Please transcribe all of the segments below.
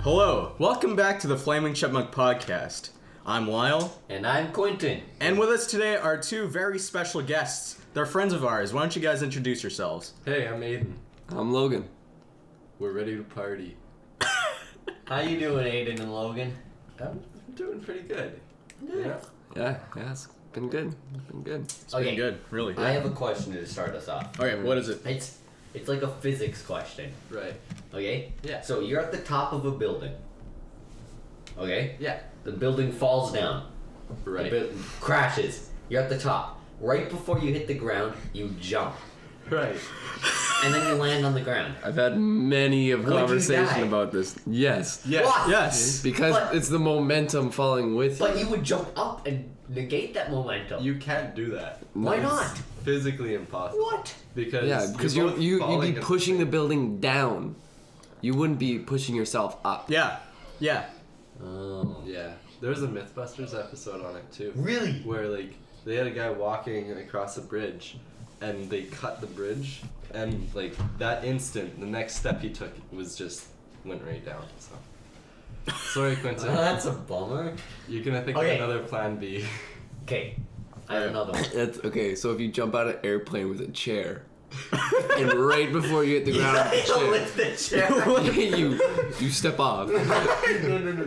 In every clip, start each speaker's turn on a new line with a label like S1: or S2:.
S1: Hello, welcome back to the Flaming Chipmunk podcast. I'm Lyle.
S2: And I'm Quinton.
S1: And with us today are two very special guests. They're friends of ours. Why don't you guys introduce yourselves?
S3: Hey, I'm Ayden.
S4: I'm Logan.
S3: We're ready to party.
S2: How you doing, Ayden and Logan?
S3: I'm doing pretty good.
S4: Yeah, it's been good.
S1: It's been good, really.
S2: I have a question to start us off.
S1: Okay, what is it?
S2: It's like a physics question.
S3: Right.
S2: Okay?
S3: Yeah.
S2: So you're at the top of a building. Okay?
S3: Yeah.
S2: The building falls down.
S3: Right.
S2: The building crashes. You're at the top. Right before you hit the ground, you jump.
S3: Right.
S2: And then you land on the ground.
S4: I've had many of
S2: Would you die?
S4: conversation about this. Yes.
S2: Why?
S1: Yes.
S4: Because
S2: But-
S4: it's the momentum falling with
S2: But you would jump up and negate that momentum.
S3: You can't do that.
S2: Why
S4: Nice.
S2: not?
S3: Physically impossible.
S2: What?
S3: Because
S4: Yeah, because
S3: you'd
S4: you'd be pushing the building down. You wouldn't be pushing yourself up.
S1: Yeah.
S2: Oh.
S3: Yeah. There was a MythBusters episode on it too.
S2: Really?
S3: Where like they had a guy walking across a bridge, and they cut the bridge, and like that instant, the next step he took was just went right down. So. Sorry, Quinton.
S2: That's a bummer.
S3: You're gonna think
S2: Okay.
S3: of another plan B.
S2: Okay. I have another one.
S4: That's okay. So if you jump out of an airplane with a chair, and right before you hit the ground with
S2: the chair.
S4: the chair, you step off.
S2: No.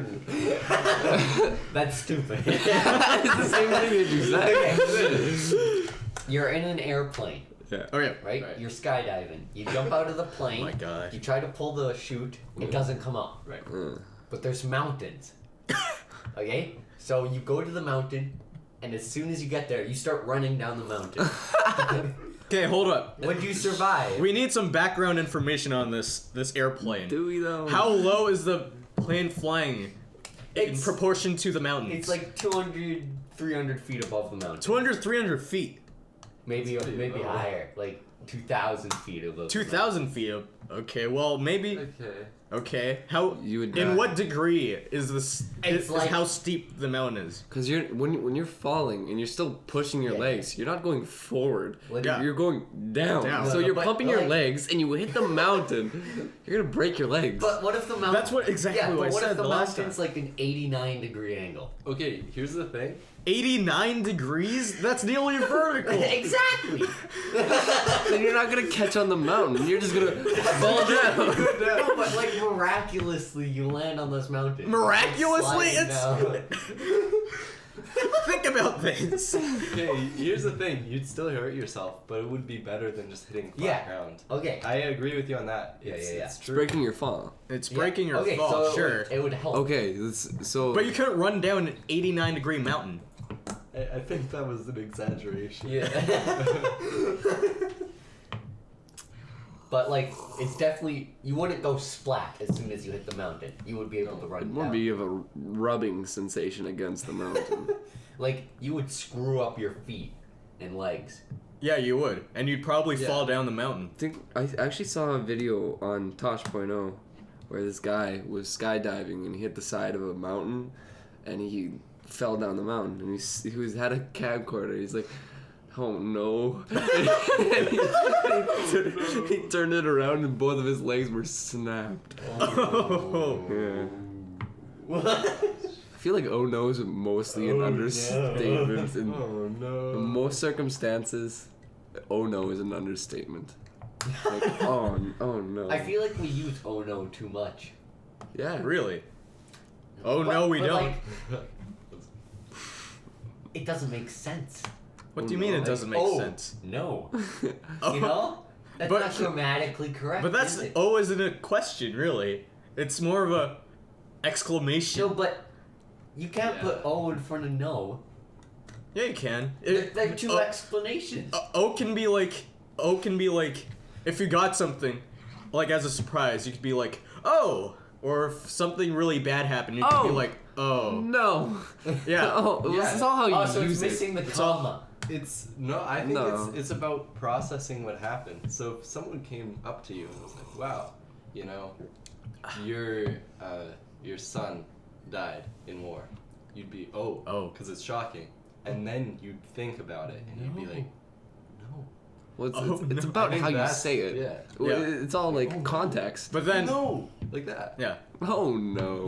S2: That's stupid.
S4: It's the same thing as you said.
S2: Okay. You're in an airplane,
S4: Yeah.
S1: Okay.
S2: right?
S3: Right.
S2: You're skydiving. You jump out of the plane.
S1: Oh my gosh.
S2: You try to pull the chute. It doesn't come up.
S3: Right.
S2: But there's mountains. Okay? So you go to the mountain, and as soon as you get there, you start running down the mountain.
S1: Okay, hold up.
S2: Would you survive?
S1: We need some background information on this airplane.
S4: Do we though?
S1: How low is the plane flying in
S2: It's-
S1: proportion to the mountains?
S2: It's like 200, 300 feet above the mountain.
S1: 200, 300 feet.
S2: Maybe
S3: pretty low.
S2: higher. Like 2,000 feet above the mountain.
S1: 2,000 feet. Okay, well, maybe...
S3: Okay.
S1: Okay, how...
S4: You would
S1: In
S4: die.
S1: what degree is this...
S2: It's
S1: is
S2: like-
S1: how steep the mountain is?
S4: Because when you're falling and you're still pushing your
S2: Yeah.
S4: legs, you're not going forward.
S2: Well,
S1: yeah.
S4: You're going down.
S1: Down.
S4: So
S2: No,
S4: you're
S2: but,
S4: pumping your
S2: like-
S4: legs and you hit the mountain. You're gonna break your legs.
S2: But what if the mountain...
S1: That's what exactly
S2: Yeah,
S1: what I
S2: but what
S1: said
S2: if the
S1: the last
S2: mountain's
S1: time.
S2: like an 89-degree angle?
S3: Okay, here's the thing.
S1: 89 degrees? That's nearly vertical.
S2: Exactly!
S4: Then you're not gonna catch on the mountain. You're just gonna fall down.
S2: No, but like miraculously you land on this mountain.
S1: Miraculously?
S2: Sliding down.
S1: Think about this.
S3: Okay, here's the thing. You'd still hurt yourself, but it would be better than just hitting flat
S2: Yeah.
S3: ground.
S2: Okay.
S3: I agree with you on that.
S2: Yeah,
S3: It's,
S2: yeah, yeah.
S3: It's
S4: It's
S3: true.
S4: breaking your fall.
S1: It's breaking your
S2: okay,
S1: fall,
S2: so
S1: sure.
S2: it would help.
S4: Okay, so
S1: But you couldn't run down an 89-degree mountain.
S3: I think that was an exaggeration.
S2: Yeah. But like, it's definitely you wouldn't go splat as soon as you hit the mountain. You would be able to run
S4: it
S2: down.
S4: won't be of a rubbing sensation against the mountain.
S2: Like you would screw up your feet and legs.
S1: Yeah, you would. And you'd probably
S3: Yeah.
S1: fall down the mountain.
S4: I actually saw a video on Tosh.0 where this guy was skydiving and he hit the side of a mountain and he fell down the mountain and he had a camcorder. He's like, oh no. And he turned it around and both of his legs were snapped.
S1: Oh.
S4: Yeah. I feel like oh no is mostly an understatement. In
S3: Oh no.
S4: most circumstances, oh no is an understatement. Like, oh no.
S2: I feel like we use oh no too much.
S4: Yeah.
S1: Really? Oh, no, we
S2: but,
S1: don't.
S2: like, it doesn't make sense.
S1: What do you mean it doesn't make
S2: oh,
S1: sense?
S2: No.
S1: Oh.
S2: You know? That's
S1: But-
S2: not grammatically correct.
S1: But that's...
S2: is it?
S1: Oh isn't a question, really. It's more of a exclamation.
S2: No, but you can't
S3: Yeah.
S2: put O in front of no.
S1: Yeah, you can.
S2: They're two
S1: oh,
S2: explanations.
S1: O can be like... If you got something, like as a surprise, you could be like, oh! Or if something really bad happened, you could be
S4: Oh.
S1: like, oh.
S4: No.
S1: Yeah.
S4: Oh,
S3: Yeah.
S4: this is all how you
S2: Oh, so it's
S4: use it.
S2: missing the
S1: It's all-
S2: comma.
S3: It's no. I think
S4: No.
S3: it's about processing what happened. So if someone came up to you and was like, "Wow, you know, your son died in war," you'd be
S1: Oh.
S3: because it's shocking, and then you'd think about it and you'd be
S2: No.
S3: like, "No,
S4: Well, it's,
S1: Oh,
S4: it's
S1: no.
S4: about
S3: I think
S4: how you
S3: that's-
S4: say it.
S3: Yeah.
S4: Well,
S1: Yeah.
S4: It's all like context.
S1: But then,
S3: No, like that.
S1: yeah.
S4: Oh no.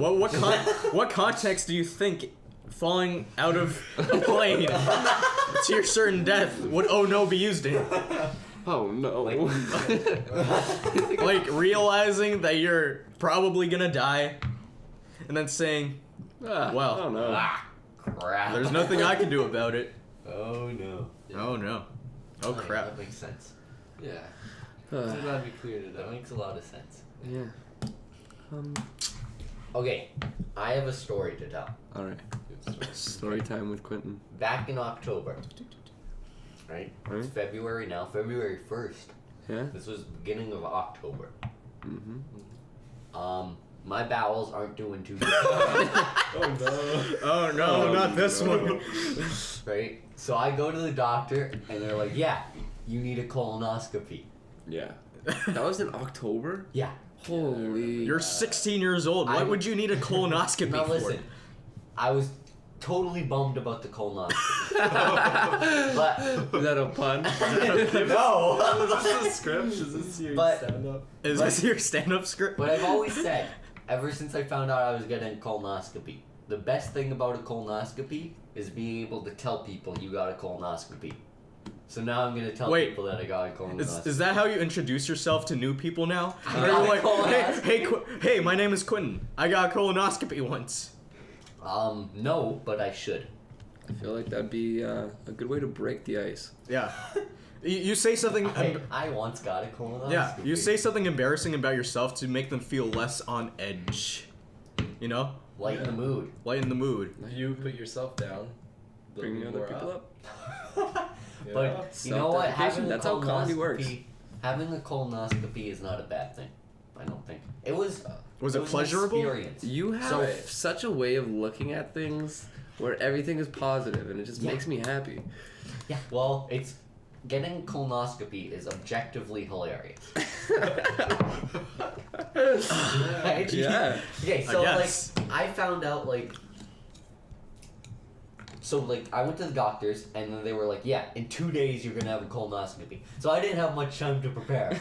S1: What context do you think falling out of a plane to your certain death would "oh no" be used in?
S4: Oh no.
S1: Like realizing that you're probably gonna die, and then saying,
S4: Ah,
S1: well,
S4: I don't know.
S2: Ah, crap.
S1: "There's nothing I can do about it."
S2: Oh no.
S1: Oh no. Oh
S2: yeah,
S1: crap.
S2: That makes sense.
S3: Yeah.
S4: Uh,
S3: So that'd be cleared it
S2: That
S3: up.
S2: makes a lot of sense.
S4: yeah.
S2: Okay, I have a story to tell.
S4: All right. Story time with Quinton.
S2: Back in October, right? It's
S4: Right.
S2: February now, February 1st.
S4: Yeah.
S2: This was beginning of October.
S4: Mm-hmm.
S2: My bowels aren't doing too good,
S3: Oh no.
S1: Oh no,
S4: Oh,
S1: not this
S4: no.
S1: one.
S2: right? So I go to the doctor, and they're like, yeah, you need a colonoscopy.
S4: Yeah. That was in October?
S2: Yeah.
S4: Holy.
S1: You're 16 years old. What would you need a colonoscopy
S2: Now
S1: for?
S2: listen, I was totally bummed about the colonoscopy. But
S4: Is that a pun?
S2: no.
S3: Is this the script? Is this your
S2: But-
S3: stand-up?
S1: Is this your stand-up script?
S2: But I've always said, ever since I found out I was getting a colonoscopy, the best thing about a colonoscopy is being able to tell people you got a colonoscopy. So now I'm gonna tell
S1: Wait.
S2: people that I got a colonoscopy.
S1: Is that how you introduce yourself to new people now?
S2: I
S1: Or
S2: got
S1: you're
S2: a
S1: like,
S2: colonoscopy.
S1: hey, my name is Quinton. I got a colonoscopy once.
S2: No, but I should.
S4: I feel like that'd be a good way to break the ice.
S1: Yeah. You say something.
S2: I once got a colonoscopy.
S1: Yeah, you say something embarrassing about yourself to make them feel less on edge. You know?
S2: Lighten the mood.
S1: Lighten the mood.
S3: You put yourself down. they'll
S4: Bring
S3: be
S4: other
S3: more
S4: people up.
S3: Yeah.
S2: But you know what?
S4: Self-deprecation,
S2: Having a
S4: that's how comedy works.
S2: Having a colonoscopy is not a bad thing. I don't think it was.
S1: Was it
S2: an
S1: pleasurable?
S2: experience.
S4: You have
S2: So-
S4: such a way of looking at things where everything is positive and it just
S2: Yeah.
S4: makes me happy.
S2: Yeah. Well, it's getting a colonoscopy is objectively hilarious. Right?
S4: Yeah.
S2: Okay,
S1: I
S2: so
S1: guess.
S2: like I found out like. So like I went to the doctors and then they were like, yeah, in 2 days you're gonna have a colonoscopy. So I didn't have much time to prepare.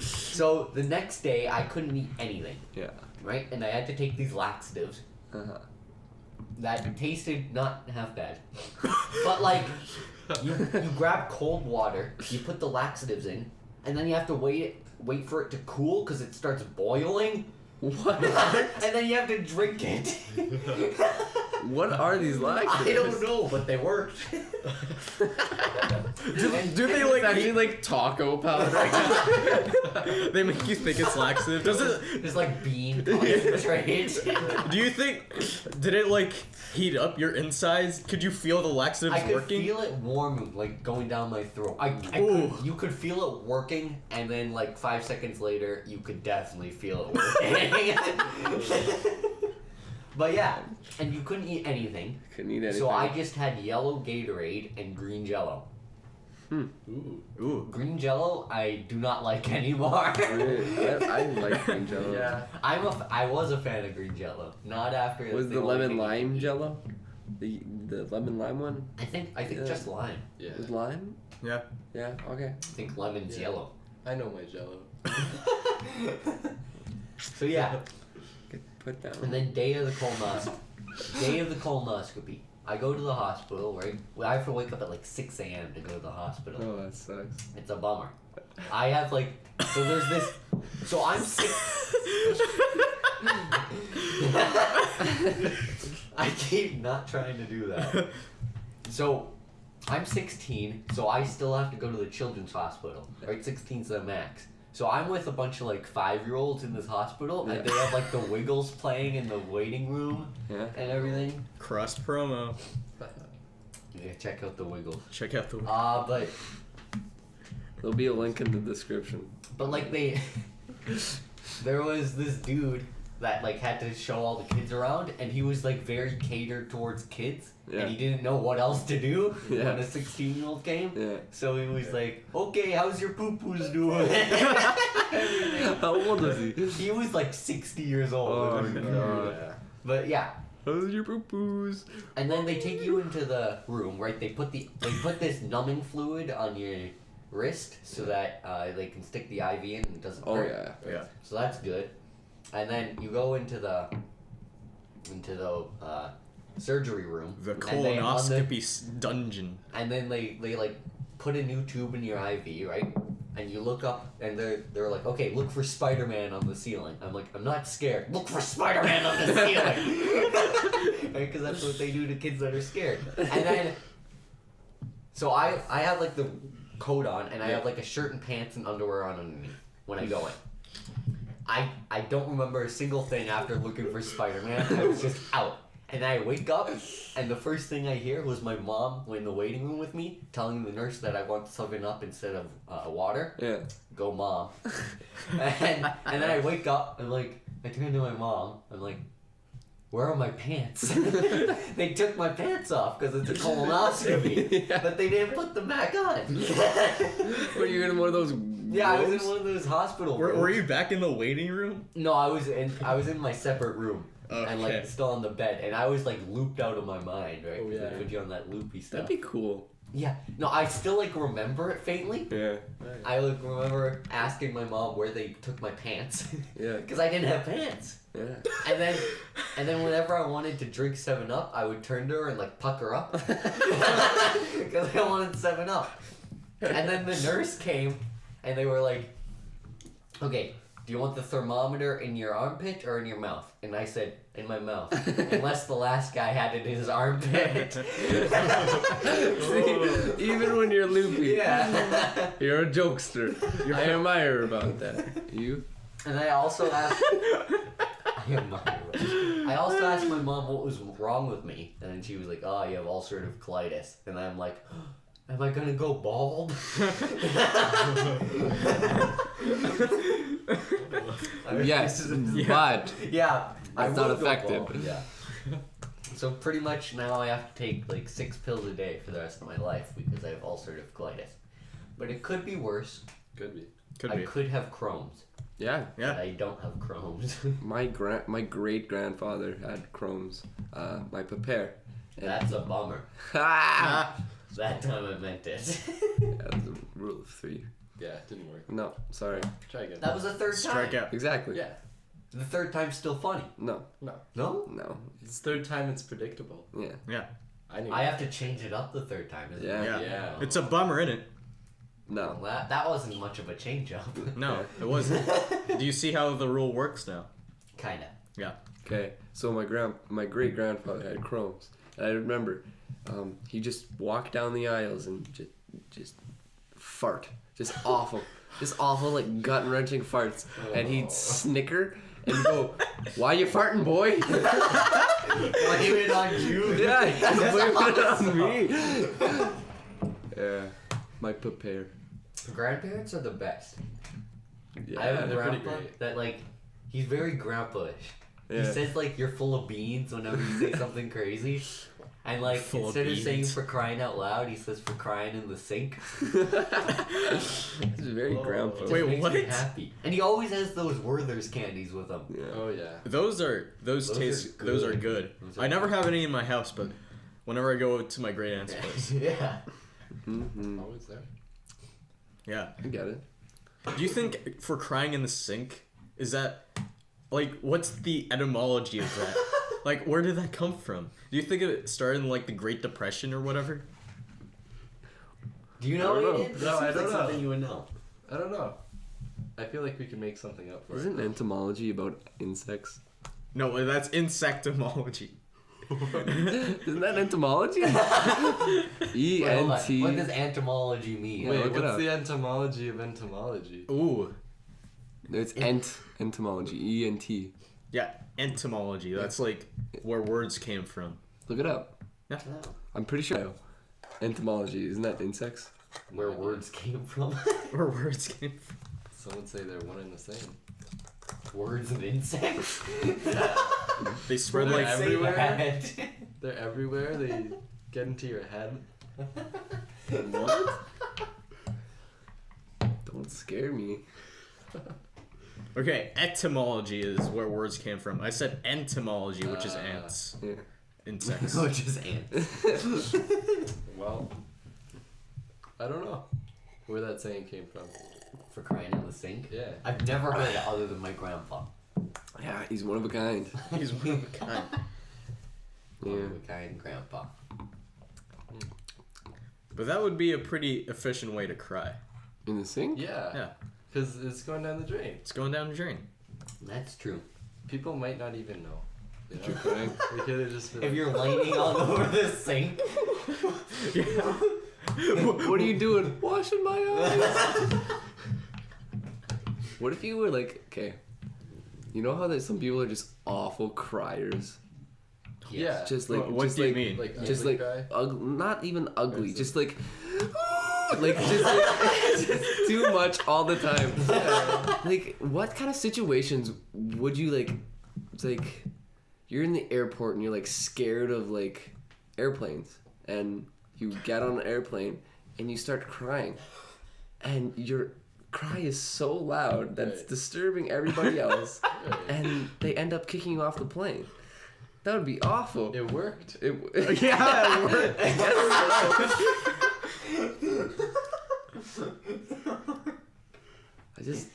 S2: So the next day I couldn't eat anything,
S4: Yeah.
S2: right? And I had to take these laxatives
S4: Uh-huh.
S2: that tasted not half bad. But like you grab cold water, you put the laxatives in, and then you have to wait for it to cool because it starts boiling.
S4: What?
S2: And then you have to drink it.
S4: What are these laxatives?
S2: I don't know, but they worked.
S1: Do they like
S4: actually like taco powder?
S1: they make you think it's laxative? Does it?
S2: It's like bean concentrate.
S1: Do you think? Did it like heat up your insides? Could you feel the laxatives
S2: I could
S1: working?
S2: feel it warming, like going down my throat.
S1: Ooh.
S2: You could feel it working, and then like 5 seconds later, you could definitely feel it working. But yeah, and you couldn't eat anything.
S4: Couldn't eat anything.
S2: So I just had yellow Gatorade and green Jello.
S3: Ooh.
S1: Ooh.
S2: Green Jello, I do not like anymore.
S4: I like green Jello.
S3: Yeah.
S2: I was a fan of green Jello. Not after.
S4: Was
S2: the
S4: the
S2: only
S4: lemon
S2: thing I
S4: lime
S2: could eat.
S4: Jello? The lemon lime one?
S2: I think
S4: Yeah.
S2: just lime.
S3: Yeah.
S4: With lime?
S1: Yeah.
S4: Yeah. Okay.
S2: I think lemon's
S3: Yeah.
S2: yellow.
S3: I know my Jello.
S2: So yeah,
S4: Get put down.
S2: and then day of the colonoscopy. I go to the hospital, right? Well, I have to wake up at like 6 a.m. to go to the hospital.
S4: Oh, that sucks.
S2: It's a bummer. I have like, so there's this, so I'm sick. I keep not trying to do that. So, I'm 16, so I still have to go to the children's hospital. Right, 16's the max. So I'm with a bunch of like 5-year-olds in this hospital, and they have like the Wiggles playing in the waiting room
S4: Yeah.
S2: and everything.
S1: Cross promo.
S2: Yeah, check out the Wiggles.
S1: Check out the.
S2: But
S4: There'll be a link in the description.
S2: like there was this dude that like had to show all the kids around, and he was like very catered towards kids,
S4: Yeah.
S2: and he didn't know what else to do
S4: Yeah.
S2: when a 16-year-old came.
S4: Yeah.
S2: So he was like, "Okay, how's your poo-poos doing?"
S4: How old is he?
S2: He was like 60 years old.
S4: Oh,
S2: It was weird.
S4: God.
S2: But yeah,
S4: How's your poo-poos?
S2: and then they take you into the room, right? They put this numbing fluid on your wrist so that they can stick the IV in and it doesn't
S4: Oh
S2: hurt.
S1: Yeah.
S2: So that's good. And then you go into the surgery room.
S1: The
S2: and
S1: colonoscopy dungeon.
S2: And then they like put a new tube in your IV, right? And you look up, and they're like, okay, look for Spider-Man on the ceiling. I'm like, I'm not scared. Look for Spider-Man on the ceiling, right? Because that's what they do to kids that are scared. And then, so I have like the coat on, and I have like a shirt and pants and underwear on underneath when I go in. I don't remember a single thing after looking for Spider-Man. I was just out. And I wake up, and the first thing I hear was my mom in the waiting room with me, telling the nurse that I want 7-Up instead of water.
S4: Yeah.
S2: Go, Mom. and then I wake up, and like, I turn to my mom, I'm like, where are my pants? They took my pants off because it's a colonoscopy,
S4: Yeah.
S2: but they didn't put them back on.
S4: Were you in one of those?
S2: Yeah, I was
S4: rooms?
S2: in one of those hospital rooms.
S1: Were you back in the waiting room?
S2: No, I was in my separate room. And like
S1: Okay.
S2: still on the bed, and I was like looped out of my mind, right?
S3: Oh,
S2: 'Cause
S3: yeah.
S2: they put you on that loopy stuff.
S4: That'd be cool.
S2: Yeah. No, I still like remember it faintly.
S4: Yeah.
S2: I like remember asking my mom where they took my pants,
S4: Yeah.
S2: because I didn't have pants.
S4: Yeah.
S2: And then whenever I wanted to drink 7-Up, I would turn to her and like pucker up, because I wanted 7-Up. And then the nurse came, and they were like, "Okay, do you want the thermometer in your armpit or in your mouth?" And I said, in my mouth. Unless the last guy had it in his armpit.
S4: See, even when you're loopy,
S2: Yeah.
S4: you're a jokester. I admire about that. You?
S2: And I also asked I also asked my mom what was wrong with me. And then she was like, "Oh, you have ulcerative colitis." And I'm like, am I gonna go bald?
S4: Yes, but
S2: Yeah,
S4: That's
S2: will
S4: not
S2: go
S4: effective.
S2: bald, yeah. So pretty much now I have to take like 6 pills a day for the rest of my life because I have ulcerative colitis. But it could be worse.
S3: Could be.
S1: Could
S2: I
S1: be.
S2: could have Crohn's.
S4: yeah,
S2: But
S1: Yeah.
S2: I don't have Crohn's.
S4: my great grandfather had Crohn's. My papa.
S2: That's a bummer.
S4: Ha!
S2: That time I meant it.
S4: That was a rule of 3.
S3: Yeah, it didn't work.
S4: No, sorry.
S3: Try again.
S2: That was the third time.
S1: Strike out.
S4: Exactly.
S3: Yeah.
S2: The third time's still funny.
S4: No,
S3: No.
S2: No?
S4: no.
S3: It's third time it's predictable.
S4: Yeah.
S1: Yeah.
S3: I knew.
S2: I have to change it up the third time, isn't
S4: Yeah.
S2: it?
S1: Yeah.
S3: Yeah.
S1: It's a bummer, innit?
S4: No.
S2: Well, that wasn't much of a change up.
S1: No, it wasn't. Do you see how the rule works now?
S2: Kinda.
S1: Yeah.
S4: Okay, so my great grandfather had Crohn's, and I remember he just walked down the aisles and just fart, just awful like gut wrenching farts, and he'd snicker and go, "Why you farting, boy?"
S2: Blame it on you.
S4: Yeah, he'd blame it on me. Yeah, my papa.
S2: Grandparents are the best.
S4: Yeah,
S2: I have a
S3: they're pretty
S2: grandpa
S3: great.
S2: that like he's very grandpa-ish. He
S4: Yeah.
S2: says like you're full of beans whenever you say something crazy. And like
S1: Full of
S2: instead of saying
S1: beans.
S2: for crying out loud, he says for crying in the sink.
S4: This is very
S3: Oh.
S4: grandpa.
S2: It
S1: Wait,
S2: makes
S1: what?
S2: me happy. And he always has those Werther's candies with him.
S4: Yeah.
S3: Oh yeah.
S1: Those
S2: Those
S1: taste.
S2: are
S1: Those are
S2: good.
S1: good.
S2: Those are
S1: I never
S2: good.
S1: have any in my house, but whenever I go to my great aunt's place,
S2: Yeah.
S4: Mm-hmm.
S3: Always there.
S1: yeah.
S4: I get it.
S1: Do you think for crying in the sink is that like what's the etymology of that? Like where did that come from? Do you think it started in like the Great Depression or whatever?
S2: Do you
S3: I
S2: know
S3: don't
S2: what
S3: know.
S2: it is?
S3: No, I
S2: Seems
S3: don't
S2: like
S3: know.
S2: something you would know.
S3: I don't know. I feel like we can make something up for
S4: Isn't
S3: it.
S4: entomology about insects?
S1: No, that's insectomology.
S4: Isn't that entomology?
S2: Wait, hold on.
S4: E-N-T.
S2: What does entomology mean?
S4: Yeah,
S3: Wait,
S4: look it
S3: what's
S4: up.
S3: the entomology of entomology?
S1: Ooh,
S4: It's entomology. E-N-T.
S1: yeah, entomology. That's like where words came from.
S4: Look it up.
S2: No.
S4: I'm pretty sure. Entomology. Isn't that insects?
S2: Where words came from?
S1: Where words came from.
S3: Some would say they're one and the same.
S2: Words and insects?
S1: They spread
S3: They're
S1: like
S3: everywhere.
S2: That.
S3: They're everywhere. They get into your head.
S4: What? Don't scare me.
S1: Okay, etymology is where words came from. I said entomology, which is
S3: Ah.
S1: ants,
S4: Yeah.
S1: insects.
S2: Which is ants.
S3: Well, I don't know. where that saying came from.
S2: For crying in the sink?
S3: Yeah.
S2: I've never heard it other than my grandpa.
S4: Yeah, he's one of a kind.
S1: He's one of a kind.
S2: One
S4: Yeah.
S2: of a kind grandpa.
S1: But that would be a pretty efficient way to cry.
S4: In the sink?
S3: Yeah.
S1: Yeah.
S3: Because it's going down the drain.
S1: It's going down the drain.
S2: That's true.
S3: People might not even know. You know? Crying. We could have just been
S2: If you're lighting all over the sink.
S4: What are you doing? Washing my eyes. What if you were like, okay, you know how that some people are just awful criers?
S3: Yeah.
S4: Just like,
S1: What
S4: just
S1: do you
S4: like,
S1: mean?
S3: Like,
S4: just
S3: ugly
S4: like,
S3: cry?
S4: not even ugly, just like, just too much all the time. Like, what kind of situations would you like? It's like, you're in the airport and you're like scared of like airplanes, and you get on an airplane and you start crying, and your cry is so loud that it's
S3: Right.
S4: disturbing everybody else,
S3: Right.
S4: and they end up kicking you off the plane. That would be awful.
S3: It worked.
S4: Yeah, it worked. I just.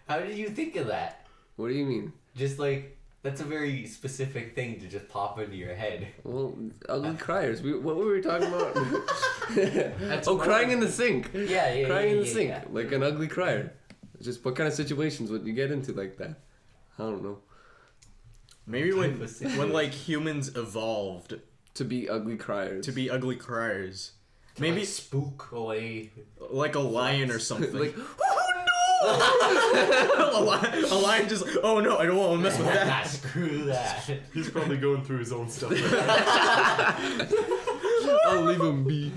S2: How did you think of that?
S4: What do you mean?
S2: Just like, that's a very specific thing to just pop into your head.
S4: Well, ugly criers. What were we talking about?
S3: That's
S4: crying in the sink.
S2: Yeah,
S4: Crying in the
S2: yeah,
S4: sink,
S2: yeah.
S4: like an ugly crier. Just what kind of situations would you get into like that? I don't know.
S1: Maybe
S2: Type
S1: when
S2: of situation.
S1: when like humans evolved
S4: To be ugly criers.
S1: to be ugly criers.
S2: Maybe
S1: Maybe
S2: spook away.
S1: like a lion or something.
S4: like,
S1: a lion just, oh no, I don't want to mess with that.
S2: Screw that.
S3: He's probably going through his own stuff.
S4: I'll leave him be.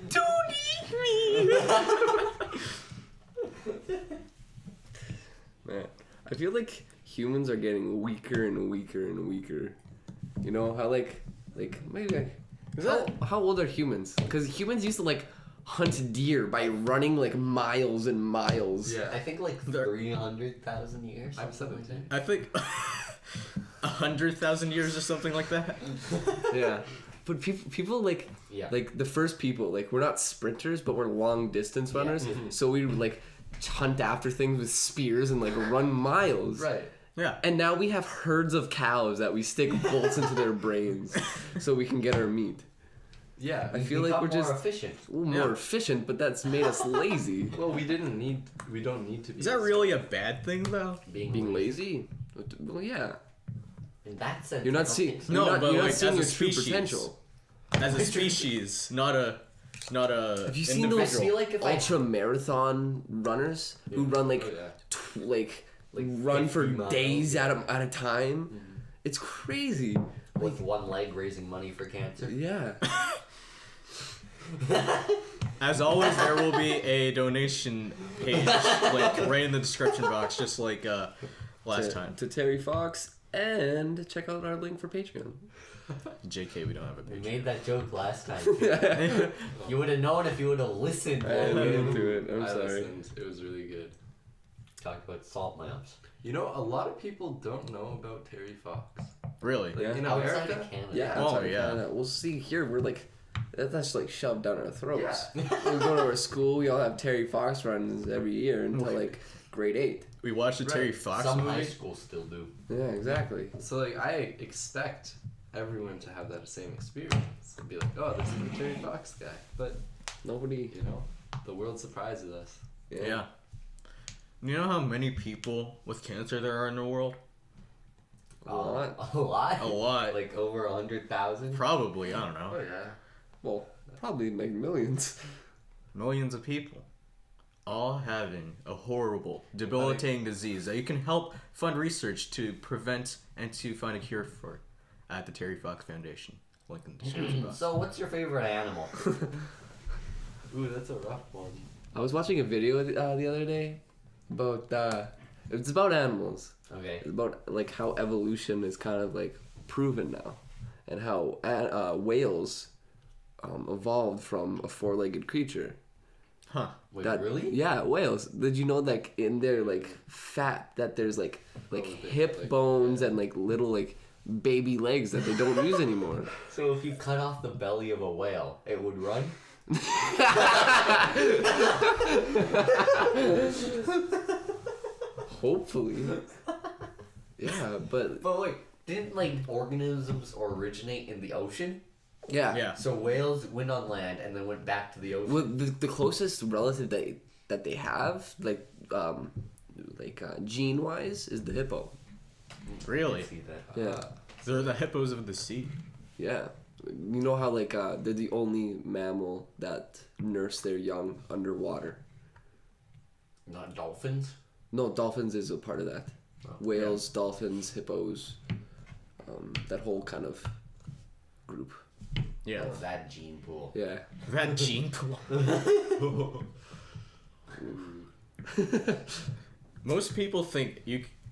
S1: Don't eat me.
S4: Man, I feel like humans are getting weaker and weaker and weaker. You know how like maybe how old are humans? Because humans used to like hunt deer by running like miles and miles.
S2: I
S3: Yeah.
S2: think like
S1: They're-
S2: 300,000 years.
S3: I'm
S2: something like
S3: 17.
S1: I think 100,000 years or something like that.
S4: Yeah. But people like
S2: Yeah.
S4: like the first people, like we're not sprinters, but we're long distance runners. So we would like hunt after things with spears and like run miles.
S3: Right.
S1: Yeah.
S4: And now we have herds of cows that we stick bolts into their brains so we can get our meat.
S3: Yeah.
S4: I feel like
S2: Become
S4: we're just
S2: more efficient.
S4: more
S1: Yeah.
S4: efficient, but that's made us lazy.
S3: Well, we don't need to be.
S1: Is that really a bad thing though?
S4: Being lazy? Well, yeah.
S2: In that sense,
S4: You're
S2: I
S4: not
S2: don't
S4: seeing.
S2: think so.
S1: No,
S4: you're not,
S1: but,
S4: you're
S1: like,
S4: not seeing
S1: as a
S4: your true
S1: species.
S4: potential.
S1: As a species, not a
S4: Have you seen
S2: I
S4: those
S2: feel like if I
S4: ultra marathon runners who run like
S3: Oh, yeah.
S4: like
S2: Like
S4: run for
S2: 50 miles.
S4: days at a time? It's crazy.
S2: with one leg raising money for cancer.
S4: Yeah.
S1: As always, there will be a donation page link right in the description box, just like last time.
S4: To Terry Fox, and check out our link for Patreon.
S1: JK, we don't have a
S2: We
S1: page.
S2: made that joke last time. Too. You would have known if you would have listened.
S4: I
S2: while we
S4: didn't do it. I'm
S3: I
S4: sorry.
S3: listened. It was really good.
S2: talked about salt lamps.
S3: You know, a lot of people don't know about Terry Fox.
S1: Really?
S3: Like
S4: Yeah.
S3: in
S2: Outside
S3: America.
S2: of Canada.
S4: Yeah.
S1: Oh,
S4: outside of
S1: yeah.
S4: Canada. We'll see here. We're like, that's like shoved down our throats.
S3: Yeah.
S4: We go to our school. We all have Terry Fox runs every year until like grade 8.
S1: We watched the Terry
S3: Right.
S1: Fox
S2: Some high
S1: movie.
S2: schools still do.
S4: Yeah, exactly.
S3: So like, I expect everyone to have that same experience and be like, oh, this is the Terry Fox guy. But
S4: Nobody.
S3: you know, the world surprises us.
S1: Yeah. You know how many people with cancer there are in the world?
S4: A lot.
S2: A lot?
S1: A lot.
S2: Like over 100,000?
S1: Probably, I don't know.
S3: Oh yeah.
S4: Well, probably like millions.
S1: Millions of people. All having a horrible, debilitating disease that you can help fund research to prevent and to find a cure for at the Terry Fox Foundation. Link in the description box.
S2: So what's your favorite animal?
S3: Ooh, that's a rough one.
S4: I was watching a video the other day about it's about animals.
S2: Okay.
S4: It's about like how evolution is kind of like proven now, and how whales evolved from a 4-legged creature.
S1: Huh.
S2: Wait,
S4: That,
S2: really?
S4: Yeah, whales. Did you know like in their like fat that there's like
S3: they
S4: hip
S3: like-
S4: bones and like little like baby legs that they don't use anymore?
S2: So if you cut off the belly of a whale, it would run?
S4: Hopefully. Yeah, but
S2: But wait, didn't like organisms originate in the ocean?
S4: yeah.
S1: Yeah.
S2: So whales went on land and then went back to the ocean.
S4: Well, the closest relative that they have, gene wise, is the hippo.
S1: Really?
S2: I see that.
S4: Yeah.
S1: They're the hippos of the sea.
S4: Yeah. You know how they're the only mammal that nurse their young underwater.
S2: Not dolphins.
S4: No, dolphins is a part of that.
S2: Oh,
S4: Whales, dolphins, hippos, that whole kind of group.
S1: Yeah.
S2: Oh, that gene pool.
S4: Yeah.
S1: That gene pool. Most people think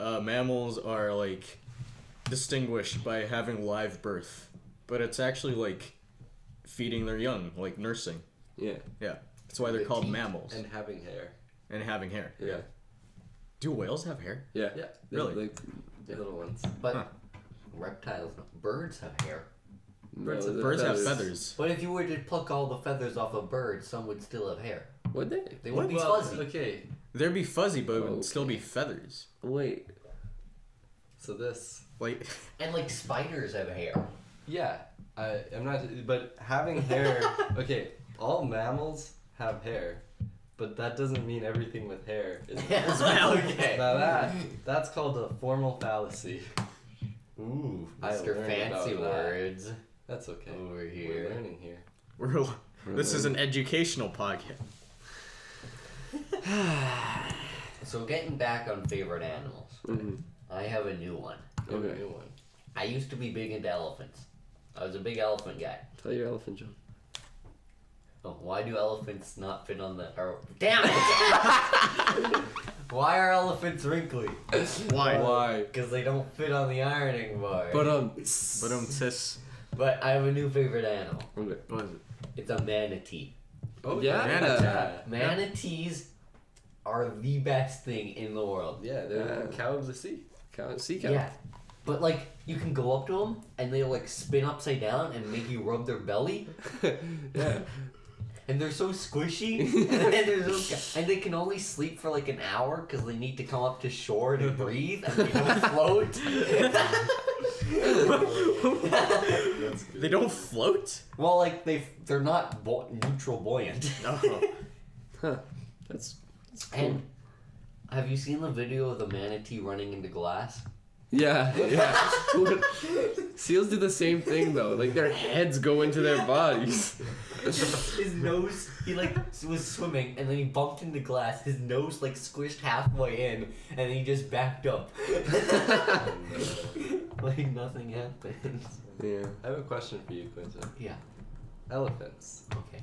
S1: mammals are like distinguished by having live birth, but it's actually like feeding their young, like nursing.
S4: Yeah.
S1: Yeah, that's why they're
S2: The
S1: called
S2: teeth
S1: mammals
S3: And having hair.
S1: and having hair.
S4: Yeah.
S1: Do whales have hair?
S4: Yeah.
S3: Yeah.
S1: Really?
S3: Little ones.
S2: But
S1: Huh.
S2: reptiles, birds have hair.
S1: Birds
S4: the
S1: have feathers.
S2: But if you were to pluck all the feathers off a bird, some would still have hair.
S4: Would they?
S2: They would be
S3: Well,
S2: fuzzy.
S3: okay.
S1: They'd be fuzzy, but it would
S4: Okay.
S1: still be feathers.
S4: Wait.
S3: So this.
S1: Like,
S2: And like spiders have hair.
S3: Yeah. I'm not. But having hair. Okay. All mammals have hair, but that doesn't mean everything with hair is.
S2: Okay.
S3: Now that's called a formal fallacy.
S2: Ooh,
S3: I
S2: Mr.
S3: learned
S2: Fancy
S3: about that.
S2: words
S3: That's okay.
S2: over
S3: We're
S2: here.
S3: learning here.
S1: this is an educational podcast.
S2: So getting back on favorite animals,
S4: Mm-hmm.
S2: I have a new one.
S4: Okay.
S3: New one.
S2: I used to be big into elephants. I was a big elephant guy.
S4: Tell your elephant joke.
S2: Oh, why do elephants not fit on the... Damn it! Why are elephants wrinkly?
S1: Why?
S2: Because they don't fit on the ironing board.
S4: But
S1: Sis.
S2: But I have a new favorite animal.
S4: Okay.
S1: What is it?
S2: It's a manatee.
S3: Oh
S4: Yeah.
S3: Yeah.
S2: Manatees are the best thing in the world.
S3: Yeah, they're
S4: Yeah.
S3: the cow of the sea.
S4: Sea cow.
S2: Yeah. But like, you can go up to them and they'll like spin upside down and make you rub their belly.
S4: Yeah.
S2: And they're so squishy, and they can only sleep for like an hour because they need to come up to shore to breathe, and they don't float.
S3: That's good.
S1: They don't float?
S2: Well, like they're not neutral buoyant.
S1: Oh.
S4: Huh. That's cool.
S2: And have you seen the video of the manatee running into glass?
S4: Yeah. Seals do the same thing though. Like their heads go into their bodies.
S2: His nose, he like was swimming, and then he bumped into glass. His nose like squished halfway in, and then he just backed up. Like nothing happened.
S4: Yeah.
S3: I have a question for you, Quinton.
S2: Yeah.
S3: Elephants.
S2: Okay.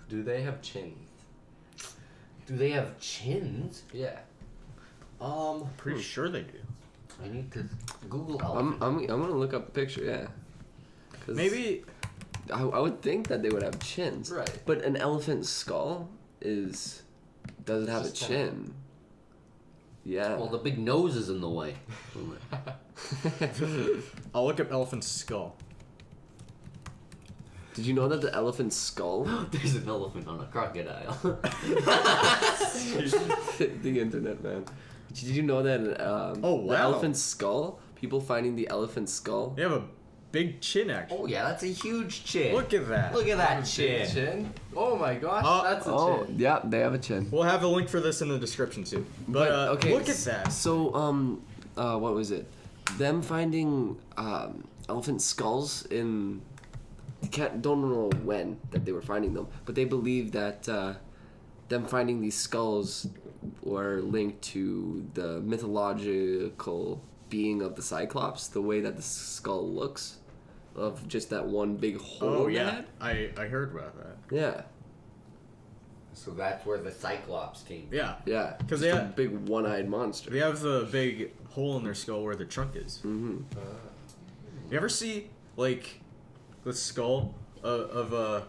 S3: Do they have chins?
S2: Do they have chins?
S3: Yeah.
S1: Pretty sure they do.
S2: I need to Google
S4: I'm
S2: elephant.
S4: gonna look up a picture. Yeah. 'Cause
S1: Maybe.
S4: I would think that they would have chins.
S3: Right.
S4: But an elephant's skull doesn't have a
S3: Just kinda-
S4: chin. Yeah.
S2: Well, the big nose is in the way.
S1: I'll look up elephant's skull.
S4: Did you know that the elephant's skull?
S2: There's an elephant on a crocodile.
S4: The internet, man. Did you know that
S1: Oh,
S4: the
S1: wow.
S4: elephant's skull? People finding the elephant's skull.
S1: They have a big chin, actually.
S2: Oh yeah, that's a huge chin.
S1: Look at that.
S2: Look at that chin.
S3: Chin? Oh my gosh,
S1: Oh.
S3: that's a
S4: Oh,
S3: chin.
S4: yeah, they have a chin.
S1: We'll have a link for this in the description too. But
S4: okay,
S1: look at that.
S4: So, what was it? Them finding elephant skulls in don't know when that they were finding them, but they believe that them finding these skulls were linked to the mythological being of the Cyclops, the way that the skull looks, of just that one big hole.
S1: Oh
S4: in the
S1: yeah,
S4: head.
S1: I heard about that.
S4: Yeah,
S2: So that's where the Cyclops came.
S1: Yeah,
S4: yeah.
S1: 'Cause
S4: Just
S1: they
S4: a
S1: had-
S4: big one-eyed monster.
S1: they have the big hole in their skull where the trunk is.
S4: Mm-hmm.
S1: You ever see like the skull of a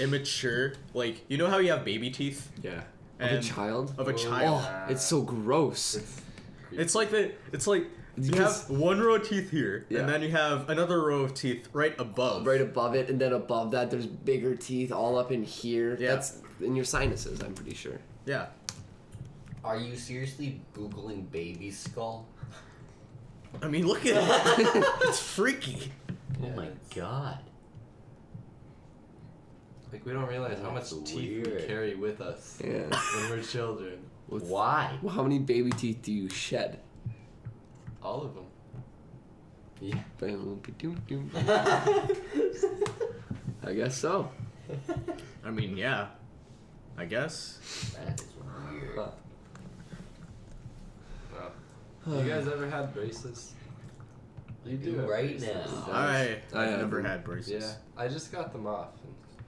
S1: immature, like, you know how you have baby teeth
S4: Yeah. Of a
S1: And-
S4: child.
S1: of a
S3: Oh.
S1: child?
S4: Oh, it's so gross.
S1: It's like the You have one row of teeth here,
S4: Yeah.
S1: and then you have another row of teeth right above.
S4: Right above it, and then above that, there's bigger teeth all up in here.
S1: Yeah.
S4: That's in your sinuses, I'm pretty sure.
S1: Yeah.
S2: Are you seriously Googling baby skull?
S1: I mean, look at it. It's freaky.
S2: Oh my god.
S3: Like, we don't realize how much
S2: That's
S3: teeth we
S2: weird.
S3: carry with us
S4: Yeah.
S3: when we're children.
S2: Why?
S4: Well, how many baby teeth do you shed?
S3: All of them.
S2: Yeah.
S4: I guess so.
S1: I mean, yeah. I guess.
S2: That is weird.
S3: Wow. You guys ever had braces? You do have
S2: Right
S3: braces.
S2: now.
S1: I've
S4: have
S1: never
S4: them.
S1: had braces.
S3: Yeah, I just got them off.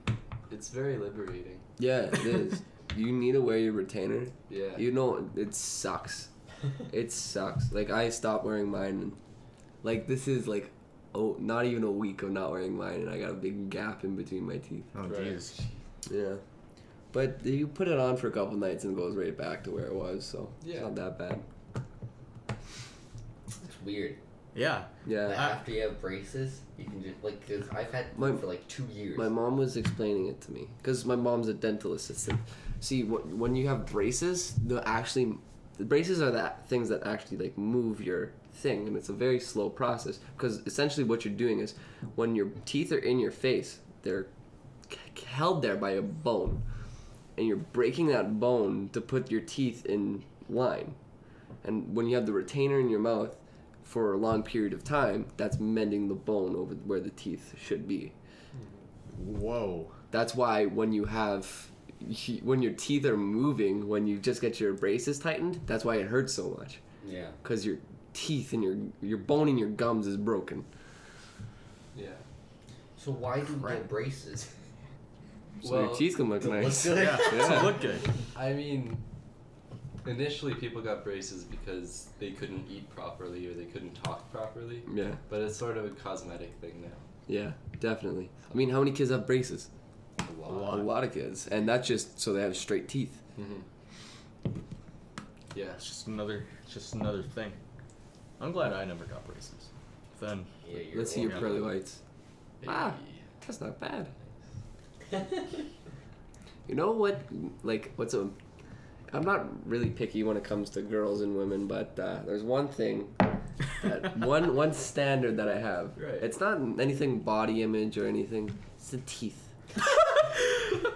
S3: And it's very liberating.
S4: Yeah, it is. You need to wear your retainer.
S3: Yeah.
S4: You know, it sucks. It sucks. Like, I stopped wearing mine. And, like, this is, like, not even a week of not wearing mine, and I got a big gap in between my teeth.
S1: Oh,
S3: Right.
S1: jeez.
S4: Yeah. But you put it on for a couple nights and it goes right back to where it was, so
S3: Yeah.
S4: it's not that bad.
S2: It's weird.
S1: Yeah.
S4: Yeah.
S2: That after you have braces, you can just, like, cause I've had them for like 2 years.
S4: My mom was explaining it to me because my mom's a dental assistant. See, when you have braces, the braces are that things that actually like move your thing, and it's a very slow process because essentially what you're doing is when your teeth are in your face, they're held there by a bone, and you're breaking that bone to put your teeth in line. And when you have the retainer in your mouth for a long period of time, that's mending the bone over where the teeth should be.
S1: Whoa.
S4: That's why when your teeth are moving, when you just get your braces tightened, that's why it hurts so much.
S2: Yeah.
S4: Because your teeth and your bone in your gums is broken.
S3: Yeah.
S2: So why do you
S1: Crap.
S2: get braces?
S4: So your
S3: Well,
S4: teeth can look
S2: to look
S4: nice.
S2: good.
S1: Yeah.
S4: Yeah.
S1: To look good.
S3: I mean, initially people got braces because they couldn't eat properly or they couldn't talk properly.
S4: Yeah,
S3: But it's sort of a cosmetic thing now.
S4: yeah, definitely. I mean, how many kids have braces?
S1: A lot.
S4: A lot of kids. And that's just so they have straight teeth.
S3: Mm-hmm. Yeah.
S1: It's just another thing. I'm glad I never got braces. Then.
S2: Yeah, you're
S4: Let's see your
S1: welcome.
S4: pearly whites. Ah.
S3: Hey.
S4: That's not bad. You know what? Like, I'm not really picky when it comes to girls and women, but there's one thing, one standard that I have.
S3: Right.
S4: It's not anything body image or anything. It's the teeth.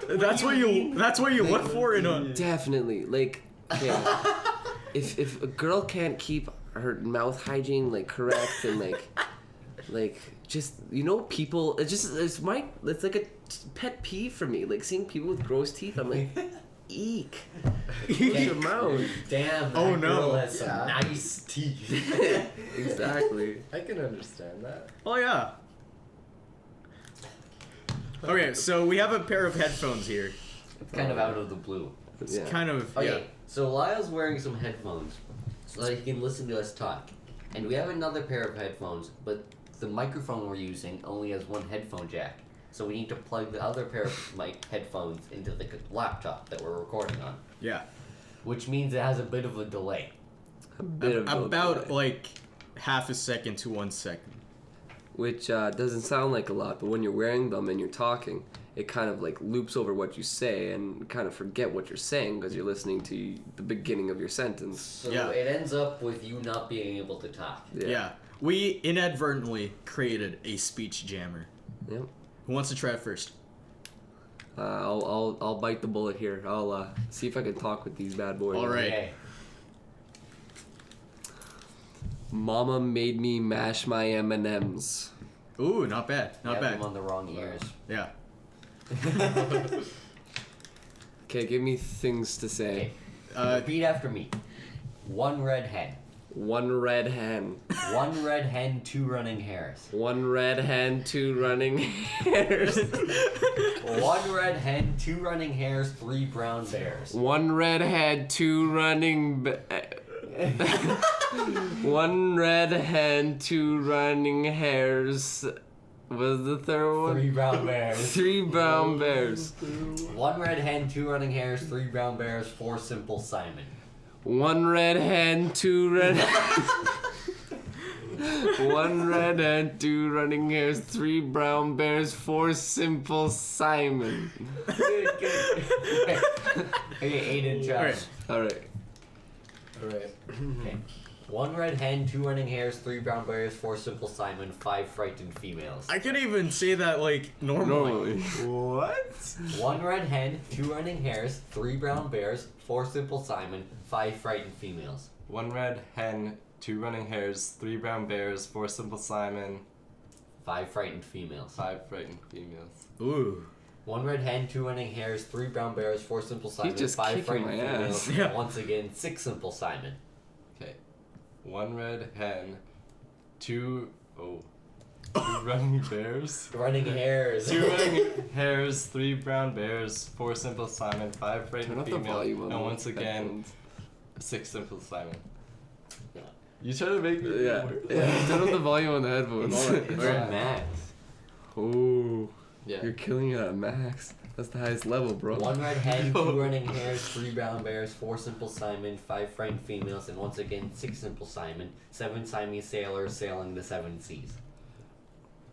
S1: That's what you look for in a.
S4: Definitely, like, yeah. if a girl can't keep her mouth hygiene like correct and like just people, it's like a pet peeve for me. Like seeing people with gross teeth, I'm like, eek. Close your mouth.
S2: Damn, that
S1: Oh, no.
S2: girl has some
S3: Yeah.
S2: nice teeth.
S4: Exactly.
S3: I can understand that.
S1: Oh yeah. Okay, so we have a pair of headphones here.
S2: It's kind of out of the blue.
S1: It's
S4: Yeah.
S1: kind of
S2: Okay, so Lyle's wearing some headphones so that he can listen to us talk. And we have another pair of headphones, but the microphone we're using only has one headphone jack. So we need to plug the other pair of headphones into the laptop that we're recording on.
S1: yeah.
S2: Which means it has a bit of a delay.
S4: A bit of both
S1: About
S4: delay.
S1: like half a second to 1 second.
S4: Which doesn't sound like a lot, but when you're wearing them and you're talking, it kind of like loops over what you say and you kind of forget what you're saying because you're listening to the beginning of your sentence.
S2: So
S1: Yeah.
S2: it ends up with you not being able to talk.
S1: Yeah. We inadvertently created a speech jammer.
S4: Yep.
S1: Who wants to try it first?
S4: I'll bite the bullet here. I'll see if I can talk with these bad boys.
S1: All right.
S2: Okay.
S4: Mama made me mash my M&Ms.
S1: Ooh, not bad.
S2: You
S1: Not
S2: have
S1: bad.
S2: them on the wrong ears.
S1: Yeah.
S4: Okay, give me things to say.
S2: Okay. Repeat after me. One red hen.
S4: One red hen.
S2: One red hen, 2 running hares.
S4: One red hen, 2 running hares.
S2: One red hen, 2 running hares, 3 brown bears.
S4: One red hen, 2 running. One red hen, 2 running hares. Was the third one?
S2: 3 brown bears.
S4: 3 brown bears.
S2: One red hen, 2 running hares, 3 brown bears, 4 simple Simon.
S4: One red hen, 2 red. 1 red hen, 2 running hares, 3 brown bears, 4 simple Simon.
S2: Good. Okay, Ayden, try.
S4: Alright.
S3: Alright.
S2: Okay. 1 red hen, 2 running hares, 3 brown bears, 4 simple Simon, 5 frightened females.
S1: I could even say that like normally.
S3: What?
S2: 1 red hen, 2 running hares, 3 brown bears, 4 simple Simon, 5 frightened females.
S3: 1 red hen, 2 running hares, 3 brown bears, 4 simple Simon,
S2: 5 frightened females.
S3: 5 frightened females.
S1: Ooh.
S2: 1 red hen, 2 running hares, 3 brown bears, 4 simple Simon,
S4: just
S2: 5
S4: kicking
S2: frightened
S4: my ass.
S2: females.
S1: Yeah.
S2: Once again, 6 simple Simon.
S3: Okay. 1 red hen, 2 running bears.
S2: Running hares.
S3: 2 running hares, 3 brown bears, 4 simple Simon, 5
S4: Turn
S3: frightened
S4: up the
S3: females,
S4: volume on
S3: and
S4: the
S3: once again,
S4: headphones.
S3: 6 simple Simon.
S2: Yeah.
S3: You try to make me
S4: Yeah.
S3: work.
S4: Yeah. Turn up the volume on the headphones.
S2: It's
S1: Alright.
S2: on max.
S4: Oh,
S3: Yeah.
S4: you're killing it at max. That's the highest level, bro.
S2: 1 red hen, 2 running hares, 3 brown bears, 4 simple Simon, 5 frightened females, and once again 6 simple Simon, 7 Siamese sailors sailing the 7 seas.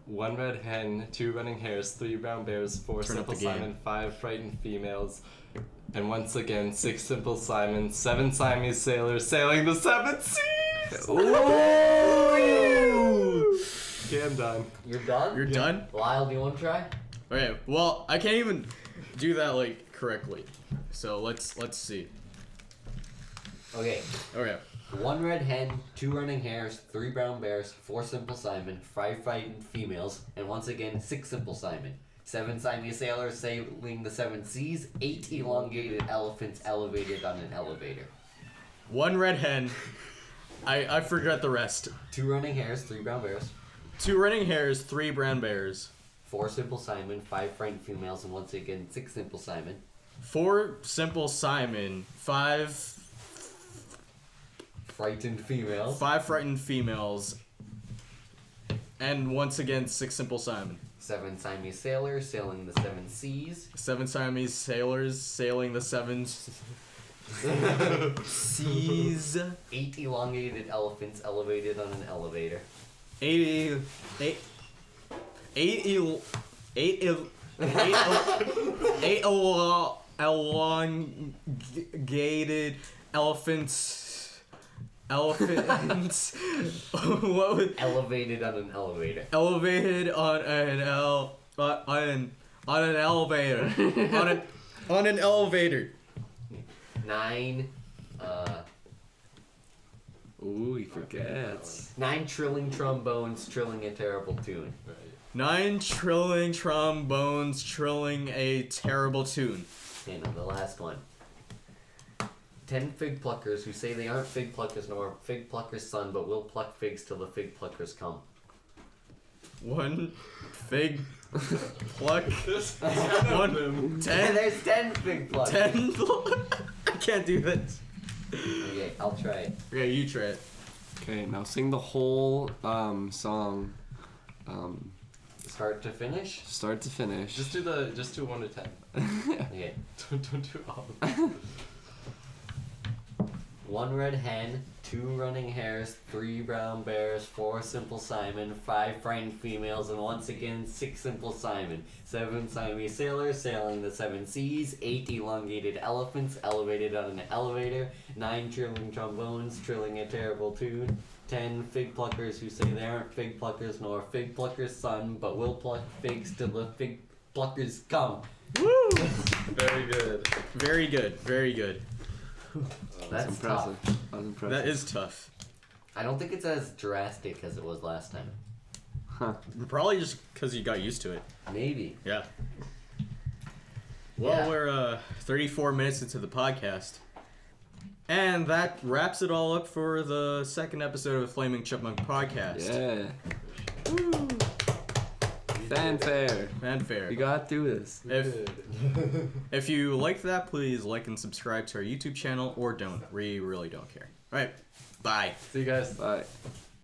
S3: 1 red hen, 2 running hares, 3 brown bears, 4
S1: Turn up
S3: simple
S1: the game.
S3: Simon, 5 frightened females, and once again 6 simple Simon, 7 Siamese sailors sailing the 7 seas.
S4: Ooh!
S3: Okay, I'm done.
S2: You're done?
S1: You're done?
S2: Lyle, do you want to try?
S1: Okay. Well, I can't even do that like correctly. So let's see.
S2: Okay.
S1: Okay.
S2: 1 red hen, 2 running hares, 3 brown bears, 4 simple Simon, 5 frightened females, and once again 6 simple Simon. 7 Siamese sailors sailing the 7 seas, 8 elongated elephants elevated on an elevator.
S1: 1 red hen. I forgot the rest.
S2: 2 running hares, 3 brown bears,
S1: 2 running hares, 3 brown bears,
S2: 4 simple Simon, 5 frightened females, and once again 6 simple Simon.
S1: 4 simple Simon, 5
S2: Frightened females.
S1: 5 frightened females, and once again 6 simple Simon.
S2: 7 Siamese sailors sailing the 7 seas.
S1: 7 Siamese sailors sailing the 7 seas.
S2: 8 elongated elephants elevated on an elevator.
S1: 8 elongated elephants. What would
S2: Elevated on an elevator.
S1: elevated on an elevator on an elevator.
S2: 9
S4: Ooh, he forgets.
S2: 9 trilling trombones trilling a terrible tune.
S1: 9 trilling trombones trilling a terrible tune.
S2: And the last one. 10 fig pluckers who say they aren't fig pluckers nor fig pluckers' son, but will pluck figs till the fig pluckers come.
S1: 1 fig pluck. 1 10
S2: There's 10 fig pluckers.
S1: 10. I can't do this.
S2: Okay, I'll try it.
S1: Okay, you try it.
S4: Okay, now sing the whole song,
S2: Start to finish.
S4: start to finish.
S3: Just do 1 to 10.
S2: Okay.
S3: Don't do all.
S2: 1 red hen, 2 running hares, 3 brown bears, 4 simple Simon, 5 frightened females, and once again 6 simple Simon. 7 Siamese sailors sailing the 7 seas, 8 elongated elephants elevated on an elevator, 9 trilling trombones trilling a terrible tune, 10 fig pluckers who say they aren't fig pluckers nor fig pluckers' son, but will pluck figs till the fig pluckers come.
S1: Woo!
S3: Very good.
S1: Very good. Very good.
S2: That's
S4: impressive.
S2: tough.
S4: That was impressive.
S1: That is tough.
S2: I don't think it's as drastic as it was last time.
S4: Huh.
S1: Probably just because you got used to it.
S2: Maybe.
S1: Yeah. Well,
S2: Yeah.
S1: we're 34 minutes into the podcast. And that wraps it all up for the second episode of the Flaming Chipmunk podcast.
S4: Yeah. Woo. Fanfare.
S1: Fanfare.
S4: We got through this.
S1: If you liked that, please like and subscribe to our YouTube channel, or don't. We really don't care. All right. Bye.
S3: See you guys.
S4: Bye.